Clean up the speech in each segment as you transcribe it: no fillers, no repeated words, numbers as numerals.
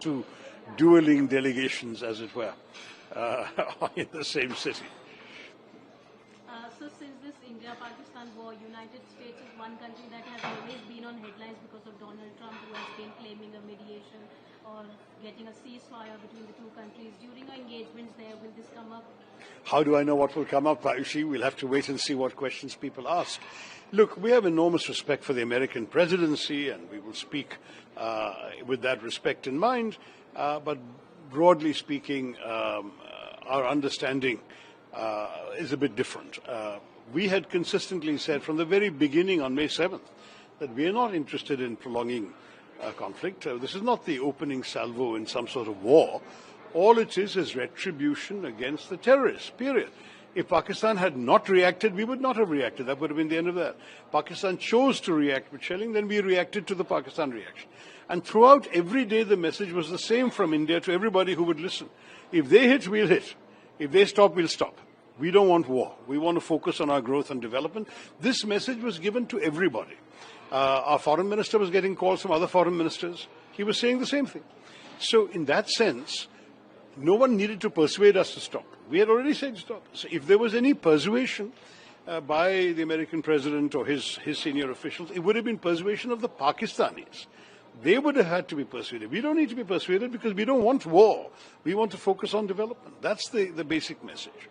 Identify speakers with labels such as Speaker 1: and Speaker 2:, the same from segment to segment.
Speaker 1: two dueling delegations, as it were, in the same city.
Speaker 2: So since this India-Pakistan war, United States is one country that has always been on headlines because of Donald Trump, who has been claiming a mediation or getting a ceasefire between the two countries. During our engagements there, will this come up?
Speaker 1: How do I know what will come up, Ayushi? We'll have to wait and see what questions people ask. Look, we have enormous respect for the American presidency, and we will speak with that respect in mind. But broadly speaking, our understanding is a bit different. We had consistently said from the very beginning on May 7th that we are not interested in prolonging conflict. This is not the opening salvo in some sort of war. All it is retribution against the terrorists, period. If Pakistan had not reacted, we would not have reacted. That would have been the end of that. Pakistan chose to react with shelling, then we reacted to the Pakistan reaction. And throughout every day, the message was the same from India to everybody who would listen. If they hit, we'll hit. If they stop, we'll stop. We don't want war. We want to focus on our growth and development. This message was given to everybody. Our foreign minister was getting calls from other foreign ministers. He was saying the same thing. So in that sense, no one needed to persuade us to stop. We had already said stop. So if there was any persuasion by the American president or his senior officials, it would have been persuasion of the Pakistanis. They would have had to be persuaded. We don't need to be persuaded because we don't want war. We want to focus on development. That's the basic message.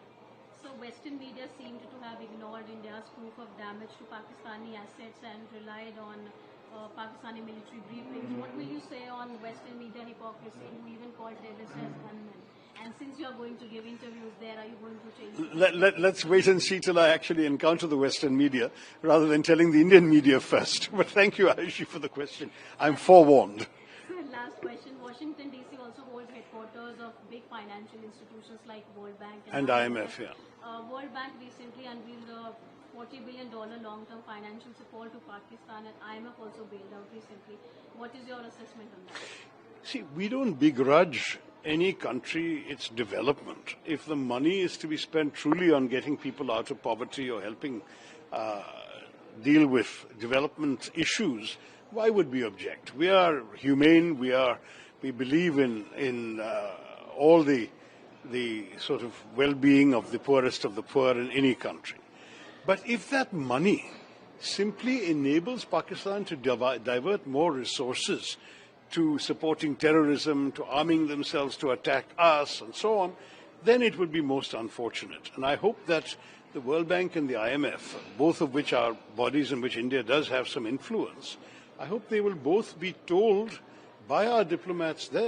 Speaker 2: So Western media seemed to have ignored India's proof of damage to Pakistani assets and relied on Pakistani military briefings. What will you say on Western media hypocrisy, who even called terrorists as gunmen? And since you are going to give interviews there, are you going to change?
Speaker 1: Let's wait and see till I actually encounter the Western media rather than telling the Indian media first. But thank you, Ayushi, for the question. I'm forewarned.
Speaker 2: Last question. Washington, D.C. also holds headquarters of big financial institutions like World Bank
Speaker 1: and IMF. Yeah.
Speaker 2: World Bank recently unveiled a $40 billion long-term financial support to Pakistan, and IMF also bailed out recently. What is your assessment on that?
Speaker 1: See, we don't begrudge any country its development. If the money is to be spent truly on getting people out of poverty or helping deal with development issues, why would we object? We are humane. We believe in all the sort of well-being of the poorest of the poor in any country. But if that money simply enables Pakistan to divert more resources to supporting terrorism, to arming themselves to attack us, and so on, then it would be most unfortunate. And I hope that the World Bank and the IMF, both of which are bodies in which India does have some influence, I hope they will both be told by our diplomats there